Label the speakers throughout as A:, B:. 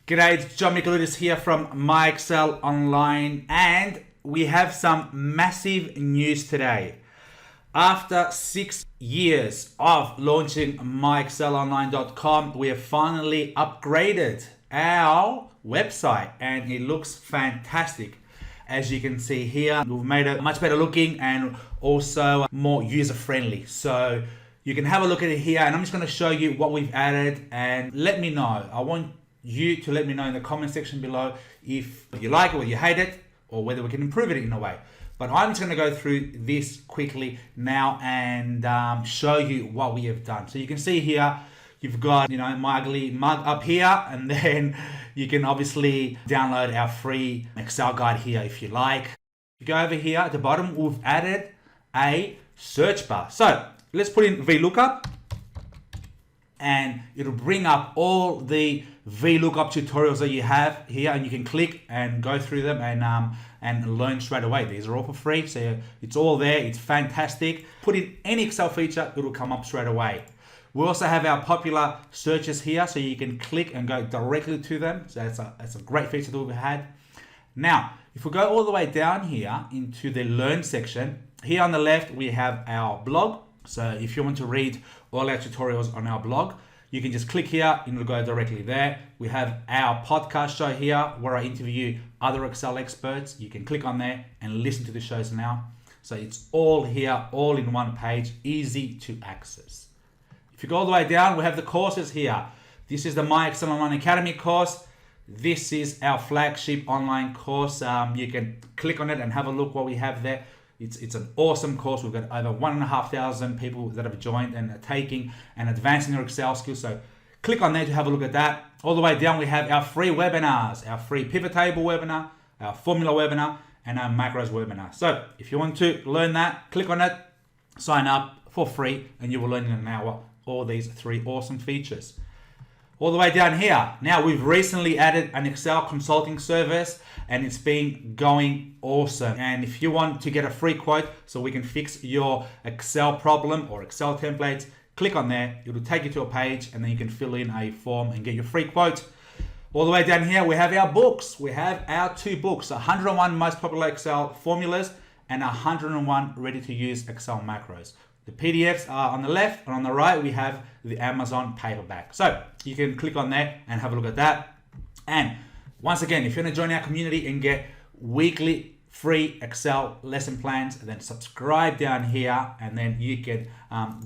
A: G'day, it's MICHALOUDIS here from MyExcelOnline, and we have some massive news today. After 6 years of launching MyExcelOnline.com, we have finally upgraded our website and it looks fantastic. As you can see here, we've made it much better looking and also more user-friendly. So you can have a look at it here, and I'm just going to show you what we've added and let me know. I want you to let me know in the comment section below if you like it or you hate it, or whether we can improve it in a way. But I'm just going to go through this quickly now and show you what we have done. So you can see here, you've got, my ugly mug up here, and then you can obviously download our free Excel guide here if you like. You go over here at the bottom, we've added a search bar. So let's put in VLOOKUP, and it'll bring up all the VLOOKUP tutorials that you have here, and you can click and go through them and learn straight away. These are all for free, so it's all there. It's fantastic. Put in any Excel feature, it'll come up straight away. We also have our popular searches here, so you can click and go directly to them. So that's a great feature that we've had. Now, if we go all the way down here into the Learn section, here on the left we have our blog. So if you want to read all our tutorials on our blog, you can just click here and it'll go directly there. We have our podcast show here where I interview other Excel experts. You can click on there and listen to the shows now. So it's all here, all in one page, easy to access. If you go all the way down, we have the courses here. This is the My Excel Online Academy course. This is our flagship online course. You can click on it and have a look what we have there. It's an awesome course. We've got over 1,500 people that have joined and are taking and advancing their Excel skills. So click on there to have a look at that. All the way down, we have our free webinars, our free pivot table webinar, our formula webinar, and our macros webinar. So if you want to learn that, click on it, sign up for free, and you will learn in an hour all these 3 awesome features. All the way down here, now we've recently added an Excel consulting service and it's been going awesome. And if you want to get a free quote so we can fix your Excel problem or Excel templates, click on there. It will take you to a page and then you can fill in a form and get your free quote. All the way down here, we have our books. We have our 2 books, 101 most popular Excel formulas and 101 ready to use Excel macros. The PDFs are on the left, and on the right we have the Amazon paperback. So you can click on there and have a look at that. And once again, if you want to join our community and get weekly free Excel lesson plans, then subscribe down here, and then you can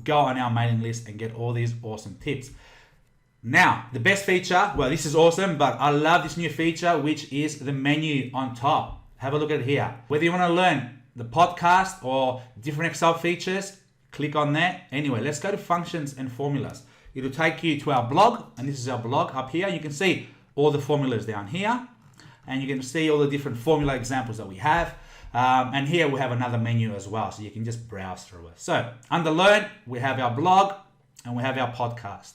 A: go on our mailing list and get all these awesome tips. Now, the best feature, well, this is awesome, but I love this new feature, which is the menu on top. Have a look at it here. Whether you want to learn the podcast or different Excel features, click on that. Anyway, let's go to functions and formulas. It'll take you to our blog, and this is our blog up here. You can see all the formulas down here, and you can see all the different formula examples that we have. And here we have another menu as well, so you can just browse through it. So under Learn, we have our blog and we have our podcast.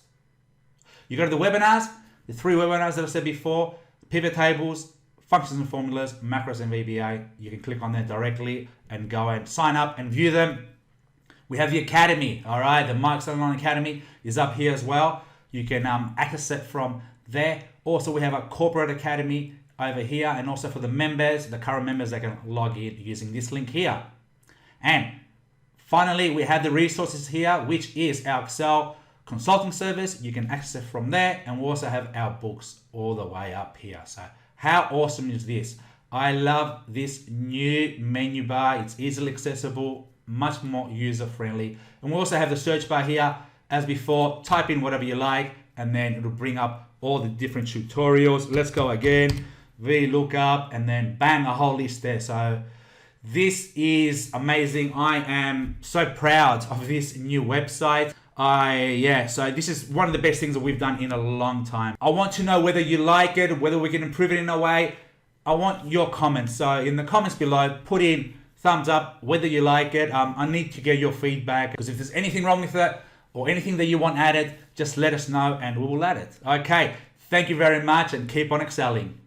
A: You go to the webinars, the 3 webinars that I said before, pivot tables, functions and formulas, macros and VBA. You can click on there directly and go and sign up and view them. We have the Academy, all right? The My Excel Online Academy is up here as well. You can access it from there. Also, we have a Corporate Academy over here, and also for the members, the current members, they can log in using this link here. And finally, we have the resources here, which is our Excel consulting service. You can access it from there, and we also have our books all the way up here. So how awesome is this? I love this new menu bar. It's easily accessible, much more user-friendly. And we also have the search bar here. As before, type in whatever you like, and then it'll bring up all the different tutorials. Let's go again, VLOOKUP, and then bang, a whole list there. So this is amazing. I am so proud of this new website. So this is one of the best things that we've done in a long time. I want to know whether you like it, whether we can improve it in a way. I want your comments. So in the comments below, put in thumbs up whether you like it. I need to get your feedback, because if there's anything wrong with it or anything that you want added, just let us know and we will add it. Okay, thank you very much and keep on excelling.